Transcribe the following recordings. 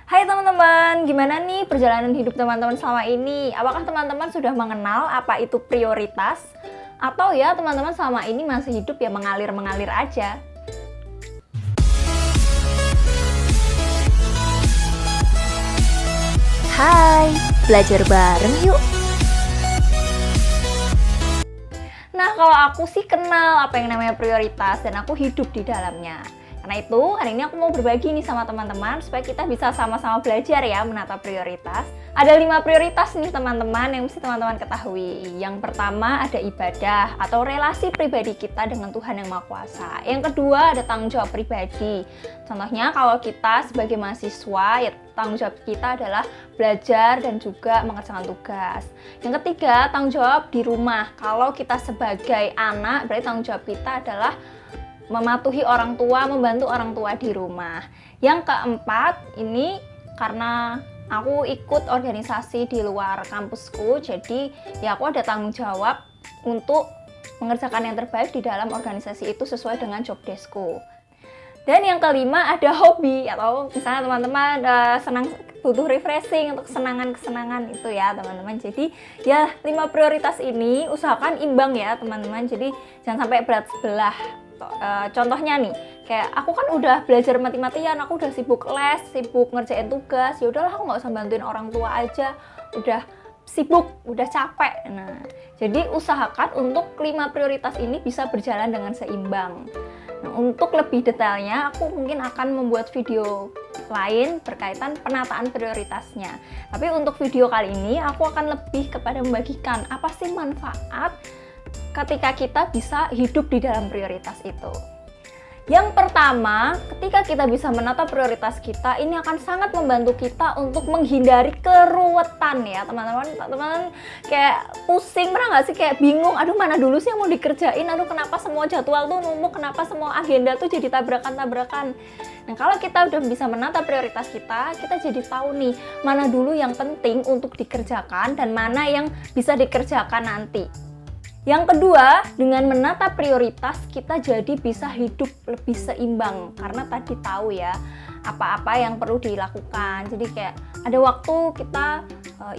Hai teman-teman, gimana nih perjalanan hidup teman-teman selama ini? Apakah teman-teman sudah mengenal apa itu prioritas? Atau ya teman-teman selama ini masih hidup ya mengalir-mengalir aja? Hai, belajar bareng yuk. Nah, kalau aku sih kenal apa yang namanya prioritas dan aku hidup di dalamnya. Karena itu, hari ini aku mau berbagi nih sama teman-teman supaya kita bisa sama-sama belajar ya menata prioritas. Ada 5 prioritas nih teman-teman yang mesti teman-teman ketahui. Yang pertama ada ibadah atau relasi pribadi kita dengan Tuhan Yang Maha Kuasa. Yang kedua ada tanggung jawab pribadi. Contohnya kalau kita sebagai mahasiswa, ya tanggung jawab kita adalah belajar dan juga mengerjakan tugas. Yang ketiga, tanggung jawab di rumah. Kalau kita sebagai anak, berarti tanggung jawab kita adalah mematuhi orang tua, membantu orang tua di rumah. Yang keempat, ini karena aku ikut organisasi di luar kampusku, jadi ya aku ada tanggung jawab untuk mengerjakan yang terbaik di dalam organisasi itu sesuai dengan job deskku. Dan yang kelima ada hobi, atau misalnya teman-teman senang butuh refreshing untuk kesenangan-kesenangan itu ya teman-teman. Jadi ya 5 prioritas ini usahakan imbang ya teman-teman, jadi jangan sampai berat sebelah. Contohnya nih, kayak aku kan udah belajar mati-matian, aku udah sibuk les, sibuk ngerjain tugas, ya udahlah aku nggak usah bantuin orang tua aja, udah sibuk, udah capek. Nah, jadi usahakan untuk 5 prioritas ini bisa berjalan dengan seimbang. Nah, untuk lebih detailnya, aku mungkin akan membuat video lain berkaitan penataan prioritasnya. Tapi untuk video kali ini, aku akan lebih kepada membagikan apa sih manfaat ketika kita bisa hidup di dalam prioritas itu. Yang pertama, ketika kita bisa menata prioritas kita, ini akan sangat membantu kita untuk menghindari keruwetan ya teman-teman. Teman-teman kayak pusing, pernah nggak sih kayak bingung, aduh mana dulu sih yang mau dikerjain, aduh kenapa semua jadwal tuh numpuk, kenapa semua agenda tuh jadi tabrakan-tabrakan. Nah, kalau kita udah bisa menata prioritas kita jadi tahu nih mana dulu yang penting untuk dikerjakan dan mana yang bisa dikerjakan nanti. Yang kedua, dengan menata prioritas kita jadi bisa hidup lebih seimbang karena tadi tahu ya apa-apa yang perlu dilakukan. Jadi kayak ada waktu kita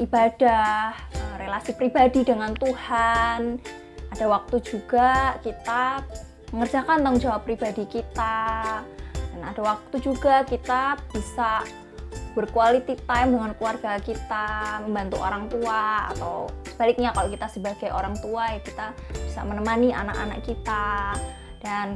ibadah, relasi pribadi dengan Tuhan, ada waktu juga kita mengerjakan tanggung jawab pribadi kita, dan ada waktu juga kita bisa berquality time dengan keluarga kita, membantu orang tua, atau sebaliknya kalau kita sebagai orang tua ya kita bisa menemani anak-anak kita. Dan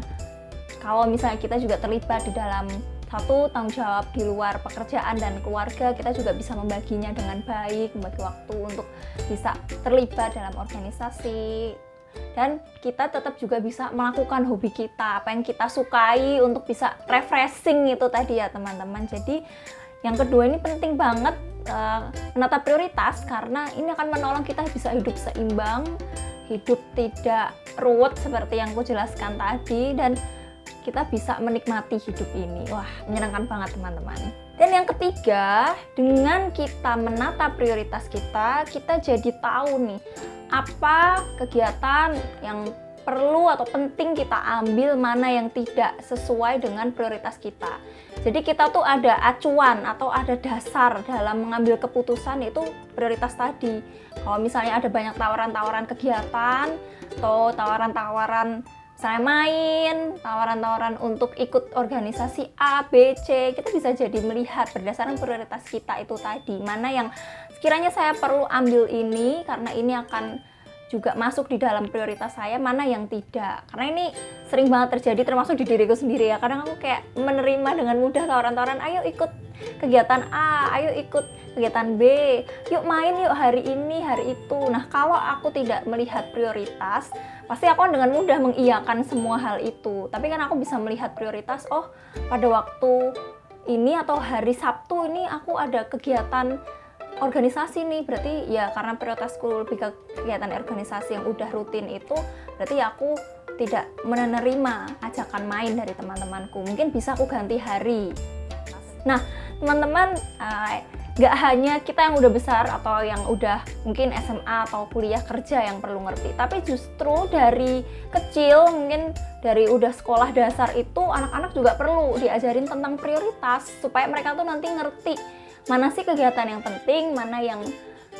kalau misalnya kita juga terlibat di dalam satu tanggung jawab di luar pekerjaan dan keluarga, kita juga bisa membaginya dengan baik, membagi waktu untuk bisa terlibat dalam organisasi. Dan kita tetap juga bisa melakukan hobi kita, apa yang kita sukai untuk bisa refreshing itu tadi ya teman-teman. Jadi yang kedua ini penting banget menata prioritas karena ini akan menolong kita bisa hidup seimbang, hidup tidak ruwet seperti yang aku jelaskan tadi, dan kita bisa menikmati hidup ini. Wah, menyenangkan banget teman-teman. Dan yang ketiga, dengan kita menata prioritas kita jadi tahu nih apa kegiatan yang perlu atau penting kita ambil, mana yang tidak sesuai dengan prioritas kita. Jadi kita tuh ada acuan atau ada dasar dalam mengambil keputusan, itu prioritas tadi. Kalau misalnya ada banyak tawaran-tawaran kegiatan atau tawaran-tawaran misalnya main, tawaran-tawaran untuk ikut organisasi A, B, C, kita bisa jadi melihat berdasarkan prioritas kita itu tadi, mana yang sekiranya saya perlu ambil ini karena ini akan juga masuk di dalam prioritas saya, mana yang tidak. Karena ini sering banget terjadi termasuk di diriku sendiri ya. Kadang aku kayak menerima dengan mudah tawaran-tawaran, ayo ikut kegiatan A, ayo ikut kegiatan B, yuk main yuk hari ini, hari itu. Nah, kalau aku tidak melihat prioritas, pasti aku dengan mudah mengiyakan semua hal itu. Tapi kan aku bisa melihat prioritas, oh pada waktu ini atau hari Sabtu ini aku ada kegiatan organisasi nih, berarti ya karena prioritasku lebih ke kegiatan organisasi yang udah rutin itu, berarti ya aku tidak menerima ajakan main dari teman-temanku, mungkin bisa aku ganti hari. Nah teman-teman, nggak hanya kita yang udah besar atau yang udah mungkin SMA atau kuliah kerja yang perlu ngerti, tapi justru dari kecil, mungkin dari udah sekolah dasar itu anak-anak juga perlu diajarin tentang prioritas supaya mereka tuh nanti ngerti mana sih kegiatan yang penting, mana yang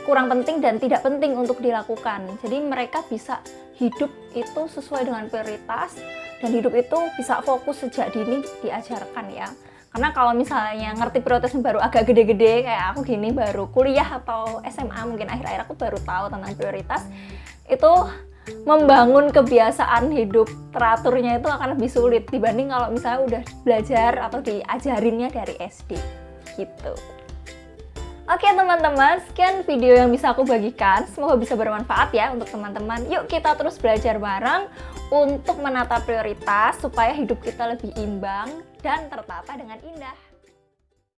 kurang penting dan tidak penting untuk dilakukan. Jadi mereka bisa hidup itu sesuai dengan prioritas dan hidup itu bisa fokus sejak dini diajarkan ya. Karena kalau misalnya ngerti prioritasnya baru agak gede-gede kayak aku gini, baru kuliah atau SMA mungkin akhir-akhir aku baru tahu tentang prioritas, itu membangun kebiasaan hidup teraturnya itu akan lebih sulit dibanding kalau misalnya udah belajar atau diajarinnya dari SD gitu. Oke teman-teman, sekian video yang bisa aku bagikan. Semoga bisa bermanfaat ya untuk teman-teman. Yuk kita terus belajar bareng untuk menata prioritas supaya hidup kita lebih imbang dan tertata dengan indah.